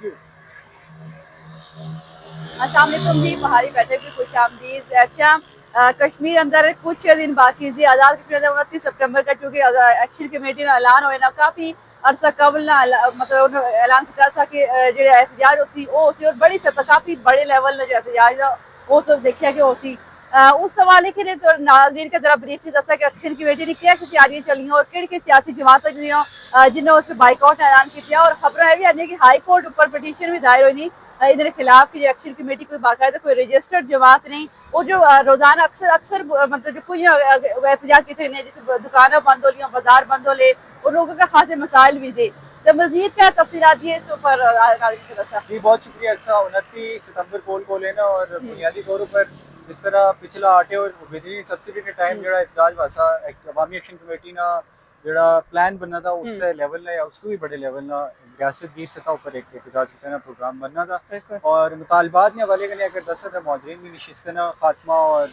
جی अस्सलाम वालेकुम जी, बाहरी बैठक की खुश आमदीद। अच्छा, कश्मीर अंदर कुछ दिन बाकी थी आज़ाद कश्मीर अंदर 29 सितंबर का, चूँकि एक्शन कमेटी का ऐलान होए ना काफ़ी अरसा कबल ना मतलब ऐलान किया था कि जो एहतजाज उसी वो उसी और बड़ी सतह काफ़ी बड़े लेवल में जो एहतजाज वो सब देखा कि उसी उस हवाले के लिए तो नाज़रीन का जरा ब्रीफली दसा कि एक्शन कमेटी ने क्या तैयारियां चली और किहड़ी सियासी जमात जिन्होंने उस बाइकआउट ऐलान किया। और खबर भी आनी कि हाई कोर्ट ऊपर पटीशन भी दायर हुई इनके खिलाफ की एक्शन कमेटी कोई बाकायदा कोई रजिस्टर्ड जमात नहीं। वो जो रोजाना अक्सर अक्सर मतलब जो कोई एहतजाज किए जैसे दुकानें बंद हो लिया, बाजार बंद हो ले और लोगों का खासे मसाइल भी थे। तो मजीद क्या तफसीलात दिए इस ऊपर? जी बहुत शुक्रिया। अच्छा, 29 सितंबर पोल खोले ना और बुनियादी तौर पर जिस तरह पिछला आटे और बिजली सब्सिडी के टाइम जो एहतजाज वासा अवामी एक्शन कमेटी ना जो प्लान बनना था उससे लेवल ना या उसको भी बड़े लेवल ना रियासत की सतह पर एक एहतजाज का प्रोग्राम बनना था। और मुतालबात ने हवाले के अगर दस मौजरीन की नशिस्त ना खात्मा और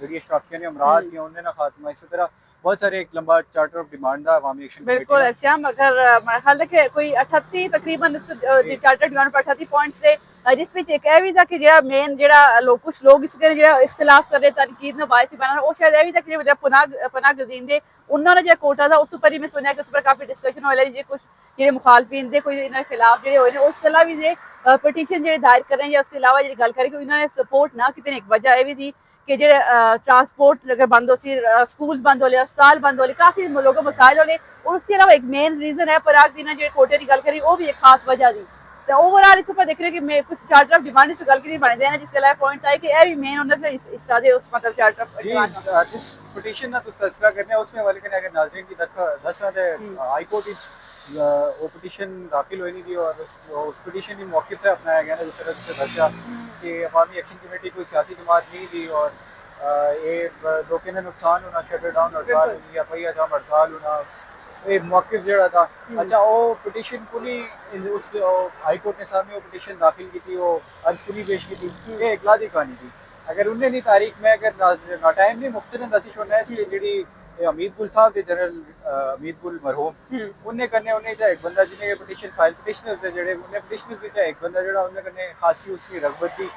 जरिए शराफिया ने अमरात या उन्हें ना खात्मा, इसी तरह बहुत सारे एक लंबा चार्टर ऑफ डिमांड था अवामी एक्शन बिल्कुल अच्छा, मगर मेरे ख्याल है कि कोई 38 तकरीबन चार्टर डिमांड पर 38 पॉइंट्स थे, जिस ਵਿੱਚ ਇੱਕ ਇਹ ਵੀ था कि ਜਿਹੜਾ ਮੇਨ ਜਿਹੜਾ ਕੁਝ ਲੋਕ ਇਸ ਦੇ ਜਿਹੜਾ ਇਖਤਲਾਫ ਕਰ ਰਹੇ ਤਨਕੀਦ ਨੂੰ ਬਾਇਸ बनाना ਉਹ शायद ਇਹ ਵੀ था कि ਜਿਹੜਾ पनाह गजीन ਦੇ ਉਹਨਾਂ ਨੇ ਜਿਹੜਾ ਕੋਟਾ था उस ऊपर ही मैं सुना कि उस पर काफी डिस्कशन होया जे कुछ ਜਿਹੜੇ मुखालफिन ਦੇ कोई ਇਹਨਾਂ खिलाफ ਜਿਹੜੇ ਹੋਏ ਨੇ ਉਸ ਤੋਂ ਇਲਾਵਾ ਵੀ ਜੇ ਪਟੀਸ਼ਨ ਜਿਹੜੇ ਦਾਇਰ ਕਰ ਰਹੇ ਜਾਂ ਉਸ ਤੋਂ ਇਲਾਵਾ ਜਿਹੜੀ ਗੱਲ ਕਰੀ ਕਿ ਇਹਨਾਂ ਨੇ ਸਪੋਰਟ ਨਾ ਕਿਤੇ ਇੱਕ ਵਜ੍ਹਾ ਇਹ ਵੀ थी कि जो ट्रांसपोर्ट अगर बंद हो सी, स्कूल बंद हो लिया, अस्पताल बंद हो लिया, काफ़ी लोगों को मसाइल हो और उसके अलावा एक मेन रीज़न है पराग दी ने जो कोटे की गल करी वो भी एक खास वजह थी। तो ओवरऑल इस पर देख रहे कि मैं कुछ चार्टर ऑफ डिमांड से गल की बने जाए जिसके अलावा पॉइंट आए कि यह भी मेन उन्होंने से हिस्सा दे उस मतलब चार्टर ऑफ डिमांड जिस पिटीशन ना तुस तस्करा करने हैं उसमें वाले के अगर नाज़रीन की दस हाई कोर्ट इस वो पिटीशन दाखिल हुई नहीं थी और उस पिटीशन की मौके पर अपनाया गया ना जिस तरह से दसा कि अवामी एक्शन कमेटी कोई सियासी जमात नहीं थी और ये लोगों ने नुकसान होना, शटर डाउन हड़ताल होनी या पहिया जाम हड़ताल होना ये मौके जड़ा था। अच्छा, वो पिटीशन पूरी उस हाई कोर्ट ने सामने वो पिटीशन दाखिल की थी, वो अर्ज पूरी पेश की थी, ये इकलादी कहानी थी। अगर उन्हें नहीं तारीख में अगर ना टाइम नहीं मुख्तलिफ दसी छोड़ना है इसलिए जी अमीद गुल साहब थे जनरल अमीद गुल मरहूम उन्हें करने उन्हें चाहे एक बंदा जिन्हें ये पिटीशन फाइल पिटिशनर थे जड़े उन्हें पिटिशनर भी चाहे एक बंदा जड़ा उन्हें करने खासी उसकी रगबत थी,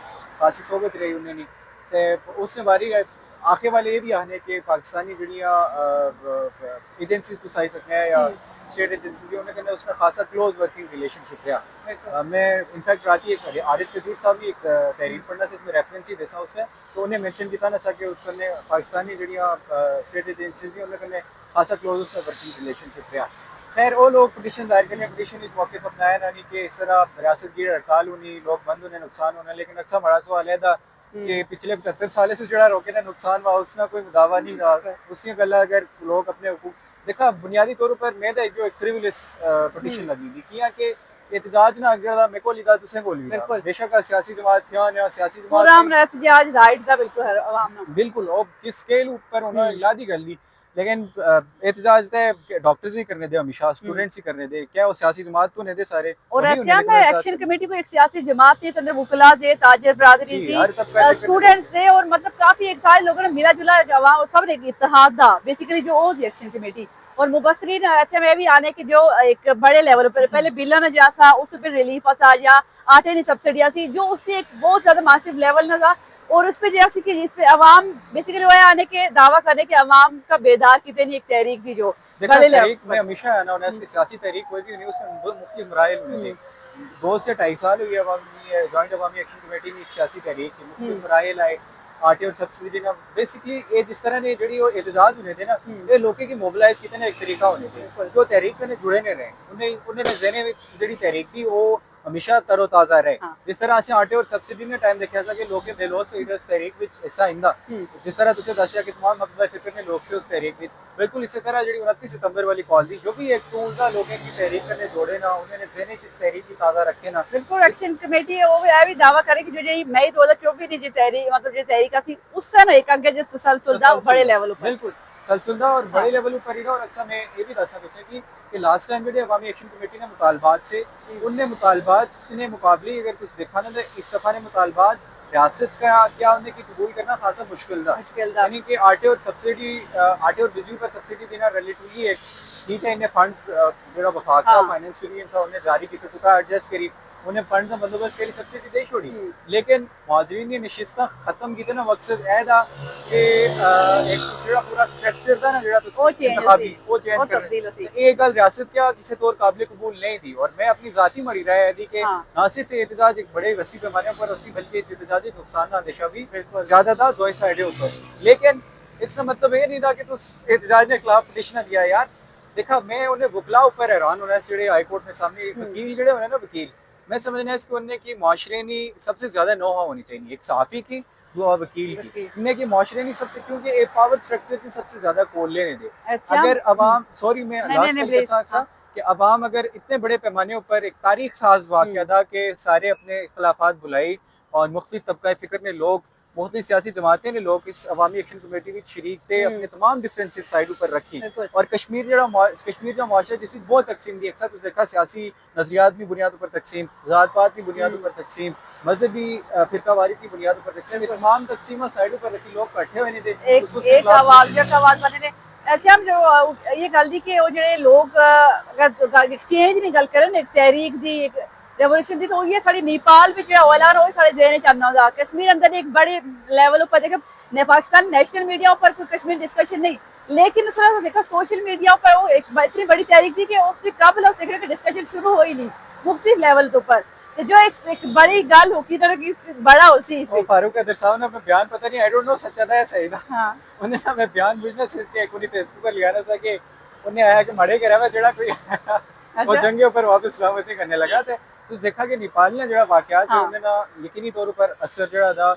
खासी सोबत रही उन्हें नहीं तो उसने बारी आखे वाले ये भी आने के पाकिस्तानी जड़ियाँ एजेंसी तो आई सकते हैं या स्टेट एजेंसी उन्हें करने उसका खासा क्लोज वर्किंग रिलेशनशिप रहा। मैं इनफैक्ट राती एक आरिस कदीर साहब भी एक तहरीर पढ़ना से इसमें रेफरेंस ही देसा उसने तो उन्हें मेंशन किया ना कि उसने पाकिस्तानी जड़ियाँ स्टेट एजेंसी भी उन्हें करने खासा क्लोज उसका वर्किंग रिलेशनशिप रहा। खैर वो लोग पिटीशन दायर करने पिटीशन इस मौके पर अपनाया ना नहीं कि इस तरह रियासत की हड़ताल होनी, लोग बंद होने, नुकसान होना, लेकिन अच्छा बड़ा सवाल है कि पिछले 75 साल से जड़ा रोके ना नुकसान हुआ उसका कोई दावा नहीं रहा उसकी गला अगर लोग अपने हुकूक देखा बुनियादी तौर पर मैं जो एक फ्रीविलियस पिटीशन लगी थी किया कि एहतजाज ना अगर मेरे को लिखा तुसें को लिखा बेशक सियासी जमात थी या सियासी जमात एहतजाज राइट था बिल्कुल आवाम बिल्कुल और किस स्केल ऊपर उन्होंने इलादी कर ली लेकिन एहतजाज थे डॉक्टर्स ही करने दे, हमेशा स्टूडेंट्स ही करने दे, क्या वो सियासी जमात तो नहीं दे सारे। और अच्छा में एक्शन कमेटी को एक सियासी जमात थी, अंदर वकला थे, ताजर बरादरी थी, स्टूडेंट्स थे और मतलब काफी एक सारे लोगों ने मिला जुला सब ने इत्तेहाद था बेसिकली जो वो थी एक्शन कमेटी। और मुबसरीन अच्छा में भी आने की जो एक बड़े लेवल पर पहले बिल्ला ने जैसा उस पर रिलीफ आ या आटे नहीं सब्सिडिया सी जो उससे एक बहुत ज्यादा मासिव लेवल न था और उस पर जैसे कि जिस पे अवाम बेसिकली वो आने के दावा करने के अवाम का बेदार कितने नहीं एक तहरीक थी जो तहरीक में हमेशा है ना उसकी सियासी तहरीक कोई भी नहीं उसमें मुख्तलिफ मराइल हुए थे 2 से 2.5 साल हुई अवामी जॉइंट अवामी एक्शन कमेटी की सियासी तहरीक की मुख्तलिफ मराइल आए आटे और सब्सिडी ना बेसिकली ये जिस तरह ने जड़ी वो एहतजाज होने थे ना ये लोगों की मोबिलाइज कितने एक तरीका होने थे जो तहरीक में जुड़े नहीं रहे उन्हें जहने में जड़ी तहरीक थी वो हमेशा तरोताजा रहे। जिस तरह से आटे और सब्सिडी ने टाइम देखा था कि लोग दिलों से इस तहरीक विच हिस्सा इंदा जिस तरह तुझे दसिया कि तमाम मकबूल फिक्र ने लोग से उस तहरीक विच बिल्कुल इसी तरह जी 29 सितंबर वाली कॉल थी जो भी एक टूल था लोगों की तहरीक करने जोड़े ना उन्होंने जहने इस तहरीक की ताज़ा रखे ना बिल्कुल एक्शन कमेटी है वो भी दावा करे कि जो मई 2024 की तहरीक मतलब जो तहरीक थी उससे ना एक आगे जो तसलसल बड़े लेवल पर बिल्कुल तसलसल और बड़े लेवल पर ही और अच्छा मैं ये भी दसा तुझे कि लास्ट टाइम जो अवामी एक्शन कमेटी ने मुतालबात से उनने मुतालबात ने मुकाबले अगर कुछ देखा ना तो इस दफ़ा ने मुतालबात रियासत का क्या उन्हें की कबूल करना खासा मुश्किल था यानी कि आटे और सब्सिडी आटे और बिजली पर सब्सिडी देना रिलेटिवली एक ठीक है इन्हें फंड्स जो वफाक फाइनेंस यूनियन था उन्हें जारी की तो एडजस्ट करी انہیں فنڈ کا بندوبست کے لیے سبسڈی دے چھوڑی لیکن معذرین نے نشستہ ختم کی نا مقصد اے تھا کہ ایک جڑا پورا سٹرکچر تھا نا جڑا تو انتخابی وہ چینج کر یہ گل ریاست کیا کسی طور قابل قبول نہیں تھی اور میں اپنی ذاتی مری رائے تھی کہ نہ صرف احتجاج ایک بڑے وسیع پیمانے پر اسی بلکہ اس احتجاجی نقصان کا اندیشہ بھی زیادہ تھا دو سائڈیں اوپر لیکن اس کا مطلب یہ نہیں تھا کہ تو احتجاج نے خلاف پٹیشن دیا یار دیکھا میں انہیں وکلا اوپر حیران ہونا جڑے ہائی کورٹ میں سامنے وکیل جڑے ہونے نا وکیل میں سمجھنا ہے اس کو انہیں کی معاشرے سب سے زیادہ نو ہاؤ ہونی چاہیے ایک صحافی کی دو وکیل کی انہیں کی معاشرے سب سے کیونکہ ایک پاور اسٹرکچر کی سب سے زیادہ کول لینے دے اگر عوام سوری میں کہ عوام اگر اتنے بڑے پیمانے پر ایک تاریخ ساز واقعہ تھا کہ سارے اپنے اختلافات بلائی اور مختلف طبقہ فکر نے لوگ مختلف سیاسی جماعتیں نے لوگ اس عوامی ایکشن کمیٹی میں شریک تھے اپنے تمام ڈفرینسز سائڈ پر رکھی اور کشمیر جو معاشرہ جس کی بہت تقسیم دی ایک ساتھ دیکھا سیاسی نظریات کی بنیادوں پر تقسیم ذات پات کی بنیادوں پر تقسیم مذہبی فرقہ واری کی بنیادوں پر تقسیم تمام تقسیموں سائڈوں پر رکھی لوگ کٹھے ہوئے نہیں تھے ایک آواز بنے نے اچھا ہم جو یہ گل دی کہ وہ جڑے لوگ ایکسچینج نہیں گل کرن ایک تحریک دی ایک ریولیوشن دی تو یہ ساری نیپال بھی جو اعلان ہوئے سارے ذہن چ آنا ہوندا کشمیر اندر ایک بڑے لیول اوپر دیکھو پاکستان نیشنل میڈیا اوپر کوئی کشمیر ڈسکشن نہیں لیکن اس طرح سے دیکھا سوشل میڈیا اوپر وہ ایک اتنی بڑی تحریک تھی کہ اس سے قبل اس دیکھا کہ ڈسکشن شروع ہوئی نہیں مختلف لیول کے اوپر جو ایک بڑی گل ہو کی طرح کی بڑا ہو سی فاروق قادر صاحب نے اپنا بیان پتہ نہیں آئی ڈونٹ نو سچا تھا یا صحیح تھا ہاں انہیں ہمیں بیان بوجھنا سے اس کے ایک فیس بک پر لگانا تھا کہ انہیں آیا کہ مڑے کے رہا جڑا کوئی وہ جنگے اوپر واپس سلامتی کرنے لگا تھا تو دیکھا کہ نیپال نے جڑا واقعات انہیں نا یقینی طور پر اثر جڑا تھا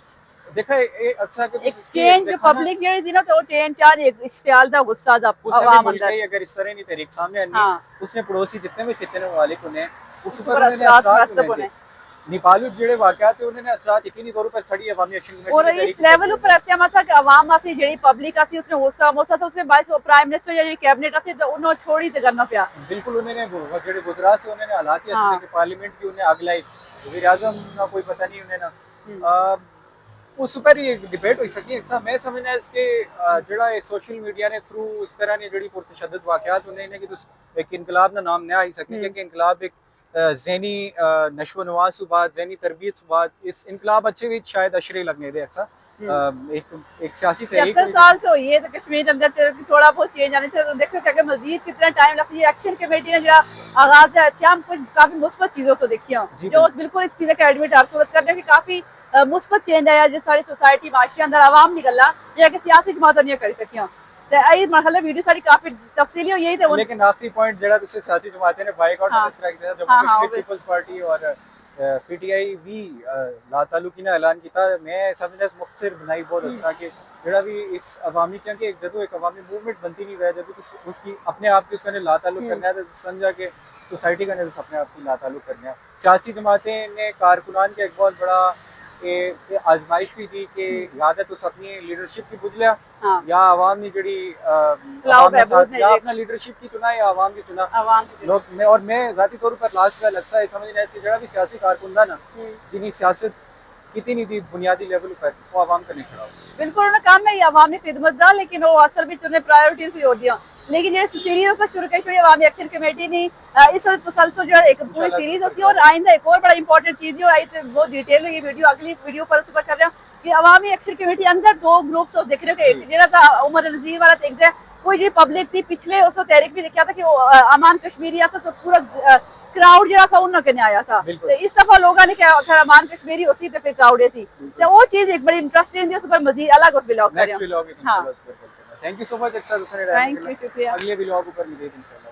دیکھا اچھا کہ ایکسچینج جو پبلک جڑی تھی نا تو چینج چار اشتعال دا غصہ دا عوام اندر اگر اس طرح نہیں تحریک سامنے آنی اس نے پڑوسی جتنے بھی خطے ممالک انہیں اس پر اثرات مرتب ہونے نیپال جڑے واقعات ہیں انہوں نے اثرات یقینی طور پر سڑی عوامی ایکشن کمیٹی اور اس لیول پر اچھا مت تھا کہ عوام آسی جڑی پبلک آسی اس نے غصہ موسا تو اس میں باعث پرائم منسٹر یا کیبنٹ آسی تو انہوں چھوڑی تے کرنا پیا بالکل انہوں نے جڑے گجرات سے انہوں نے حالات ایسے کہ پارلیمنٹ کی انہیں آگ لائی وزیر اعظم کا کوئی پتہ نہیں انہیں نا اس پر یہ ڈیبیٹ ہوئی سکی میں سمجھنا اس کے جڑا سوشل میڈیا نے تھرو اس طرح نے جڑی پرتشدد واقعات انہیں کہ ایک انقلاب کا نام نہ آئی سکے کہ انقلاب ایک ذہنی نشو و نما سے بعد ذہنی تربیت سے بعد اس انقلاب اچھے بھی شاید اشرے لگنے دے اکثر ایک سیاسی تحریک 70 سال تو ہوئی ہے تو کشمیر اندر تھوڑا بہت چینج آنے سے دیکھو کہ مزید کتنا ٹائم لگتا ہے ایکشن کمیٹی نے جو آغاز ہے اچھا ہم کچھ کافی مثبت چیزوں سے دیکھی ہوں جو بالکل اس چیزیں کا ایڈمٹ آپ صورت کرنے کی کافی مثبت چینج آیا جس ساری سوسائٹی معاشرے اندر عوام نکلا جو کہ سیاسی جماعتیں نہیں کر سکی ہوں ای مرحلہ ویڈیو ساری کافی تفصیلی ہوئی ہے لیکن آخری پوائنٹ جڑا تسے سیاسی جماعتیں نے بائیک آؤٹ کا کیا جموں کشمیر پیپلز پارٹی اور پی ٹی آئی بھی لا تعلقی نے اعلان کیتا میں سمجھنا اس مختصر بنائی بہت اچھا کہ جڑا بھی اس عوامی کیونکہ جدو ایک عوامی موومنٹ بنتی نہیں ہے جب اس کی اپنے آپ کی اس کا لا تعلق کرنا ہے تو سمجھا کہ سوسائٹی کا نے اپنے آپ کی لا تعلق کرنا ہے سیاسی جماعتیں نے کارکنان کا ایک بہت بڑا آزمائش بھی تھی کہ یا تو اپنی لیڈرشپ کی بجھ لیا یا عوام نے جڑی یا اپنا لیڈرشپ کی چنا یا عوام کی چنا لوگ اور میں ذاتی طور پر لاسٹ کا لگتا ہے سمجھنا ہے کہ جڑا بھی سیاسی کارکن تھا نا جنہیں سیاست کتنی نہیں تھی بنیادی لیول پر وہ عوام کا نہیں کھڑا بالکل انہوں نے کام ہے عوامی خدمت دا لیکن وہ اثر بھی انہیں پرائیورٹیز بھی ہو دیا لیکن یہ سیریز سے شروع کی عوامی ایکشن کمیٹی نے اس تسلسل جو ہے ایک پوری سیریز ہوتی ہے اور آئندہ ایک اور بڑا امپورٹنٹ چیز ہے آئی تو بہت ڈیٹیل ہے یہ ویڈیو اگلی ویڈیو پر اس پر کر رہے ہیں کہ عوامی ایکشن کمیٹی اندر دو گروپس دیکھ رہے ہیں کہ جڑا تھا عمر نذیر والا ایک کوئی جو پبلک تھی پچھلے اس تحریک بھی دیکھا تھا کہ امان کشمیری آتا تو پورا کراؤڈ جڑا تھا انہوں کے آیا تھا اس دفعہ لوگوں نے کہا اگر امان کشمیری ہوتی تو پھر کراؤڈ ایسی تو وہ چیز ایک بڑی انٹرسٹنگ تھی اس پر مزید الگ اس ولاگ کر رہے ہیں تھینک یو سو مچ اگلے ولاگ پر ملیں انشاءاللہ